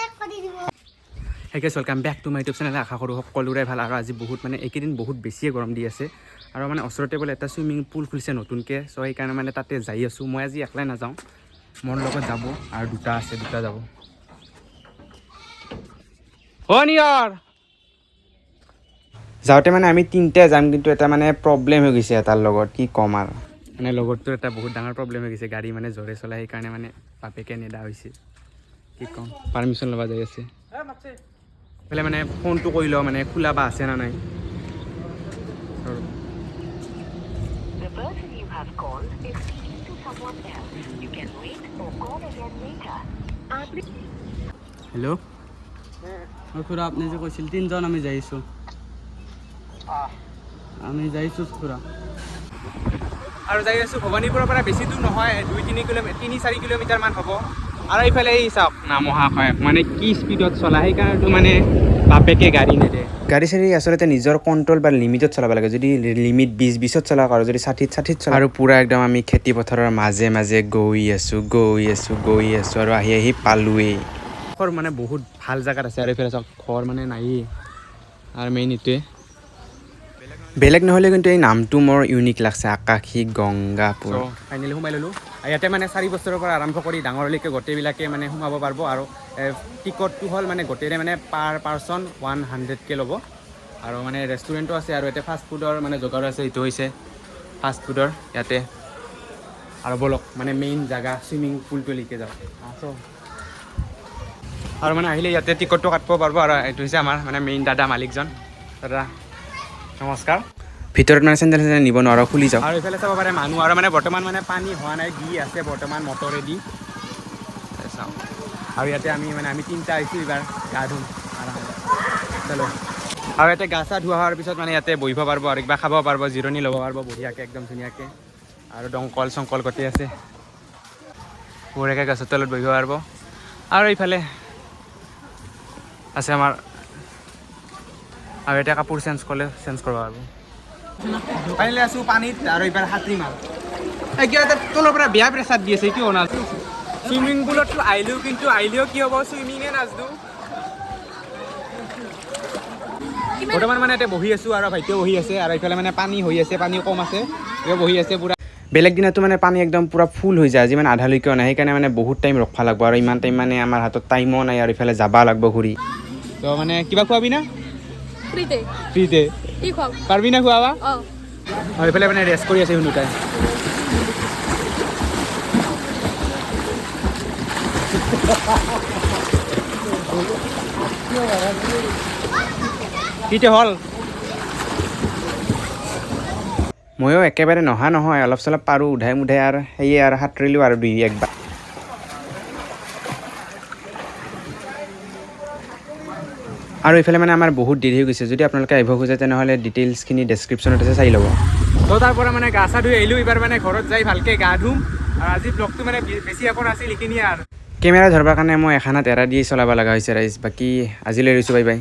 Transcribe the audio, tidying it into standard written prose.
Hey guys, welcome back to my YouTube channel. আশা কৰোঁ সকলোৰে ভাল আৰু আজি বহুত মানে এইকেইদিন বহুত বেছিয়ে গৰম দি আছে আৰু মানে ওচৰতে বোলে এটা সুইমিং পুল খুলিছে নতুনকৈ সো সেইকাৰণে মানে তাতে যাই আছোঁ মই আজি একলাই নাযাওঁ মোৰ লগত যাব আৰু দুটা আছে দুটা যাব অনিয়াৰ যাওঁতে মানে আমি তিনটা যাম কিন্তু এটা মানে প্ৰব্লেম হৈ গৈছে এটাৰ লগত কি ক'ম আৰু মানে লগৰটোৰ এটা বহুত ডাঙৰ প্ৰব্লেম হৈ গৈছে গাড়ী মানে জোৰে চলাই সেইকাৰণে মানে বাপেকে নেদা হৈছে কি ক'ম পাৰ্মিশ্যন ল'ব যাই আছে পহলে মানে ফোনটো কৰি লওঁ মানে খোলা বা আছে না নাই হেল্ল' খুৰা আপুনি যে কৈছিল তিনিজন আমি যাইছোঁ খুৰা আৰু যাই আছোঁ ভৱানীপুৰৰ পৰা বেছি দূৰ নহয় 2-3 কিলোমিটাৰমান হ'ব আৰু এইফালে এই চাওক নামহা হয় মানে কি স্পীডত চলা সেইকাৰণেতো মানে বাপেকে গাড়ী নেদে গাড়ী চাড়ী আচলতে নিজৰ কণ্ট্ৰল বা লিমিটত চলাব লাগে যদি লিমিট 20-20ত চলাওক আৰু যদি 60-60ত চলাওক আৰু পূৰা একদম আমি খেতি পথাৰৰ মাজে মাজে গৈ আছোঁ আৰু আহি পালোৱেই মানে বহুত ভাল জেগাত আছে আৰু এইফালে চাওক ঘৰ মানে নায়েই আৰু মেইন এইটোৱে বেলেগ নহ'লে কিন্তু এই নামটো মোৰ ইউনিক লাগছে আকাশী গংগাপুৰ ফাইনেলি সোমাই ল'লোঁ ইয়াতে মানে 4 বছৰৰ পৰা আৰম্ভ কৰি ডাঙৰলৈকে গোটেইবিলাকে মানে সোমাব পাৰিব আৰু টিকটটো হ'ল মানে গোটেইৰে মানে পাৰ পাৰ্চন 100কে ল'ব আৰু মানে ৰেষ্টুৰেণ্টো আছে আৰু ইয়াতে ফাষ্ট ফুডৰ মানে যোগাৰ আছে এইটো হৈছে ফাষ্ট ফুডৰ ইয়াতে আৰু বলক মানে মেইন জেগা চুইমিং পুলটোলৈকে যাওঁ আৰু মানে আহিলে ইয়াতে টিকটটো কাটিব পাৰিব আৰু এইটো হৈছে আমাৰ মানে মেইন দাদা মালিকজন দাদা নমস্কাৰ ভিতৰত মানে চেণ্ডেল নিব নোৱাৰোঁ খুলি যাওঁ আৰু এইফালে চাব পাৰে মানুহ আৰু মানে বৰ্তমান মানে পানী হোৱা নাই দি আছে বৰ্তমান মটৰেদি চাওঁ আৰু ইয়াতে আমি তিনিটা আহিছোঁ এইবাৰ গা ধুম চলো আৰু ইয়াতে গা চা ধোৱা হোৱাৰ পিছত মানে ইয়াতে বহিব পাৰিব আৰু কিবা খাব পাৰিব জিৰণি ল'ব পাৰিব বঢ়িয়াকৈ একদম ধুনীয়াকৈ আৰু দংকল চংকল গোটেই আছে বঢ়িয়াকৈ গছৰ তলত বহিব পাৰিব আৰু এইফালে আছে আমাৰ আৰু এতিয়া কাপোৰ চেঞ্জ কৰিব পাৰিব পাৰিলে আছোঁ পানীত আৰু এইবাৰ সাঁতুৰিম আৰু কিয় এটা তলৰ পৰা বেয়া প্ৰেছাৰ দি আছে কিয় নাজানো চুইমিং পুলততো আহিলেও কি হ'ব চুইমিঙে নাজানো বৰ্তমান মানে এতিয়া বহি আছোঁ আৰু ভাইটিও বহি আছে আৰু এইফালে মানে পানী হৈ আছে পানী কম আছে তেওঁ বহি আছে পূৰা বেলেগ দিনতো মানে পানী একদম পূৰা ফুল হৈ যায় আজি মানে আধালৈকেও নাই সেইকাৰণে মানে বহুত টাইম ৰখিব লাগিব আৰু ইমান টাইম মানে আমাৰ হাতত টাইমো নাই আৰু ইফালে যাব লাগিব ঘূৰি তো মানে কিবা খোৱাবি না ফ্ৰীতে পাৰিবি না খোৱাবা আৰু এইফালে মানে ৰেষ্ট কৰি আছে শুনো তাই কিটো হ'ল ময়ো একেবাৰে নহয় অলপ চলপ পাৰোঁ উধাই মুধাই আৰু সেয়ে আৰু সাঁতুৰিলোঁ আৰু একবাৰ আৰু এইফালে মানে আমাৰ বহুত দেৰি হৈ গৈছে যদি আপোনালোকে আহিব খোজে তেনেহ'লে ডিটেইলছখিনি ডেছক্ৰিপশ্যনত আছে চাই ল'ব তো তাৰ পৰা মানে গা চা ধুই আহিলোঁ এইবাৰ মানে ঘৰত যাই ভালকৈ গা ধুম আৰু আজি ব্লগটো মানে বেছি একো নাছিল এইখিনিয়ে আৰু কেমেৰা ধৰিবৰ কাৰণে মই এখানত এৰা দি চলাব লগা হৈছে ৰাইজ বাকী আজিলৈ ৰৈছোঁ বাই বাই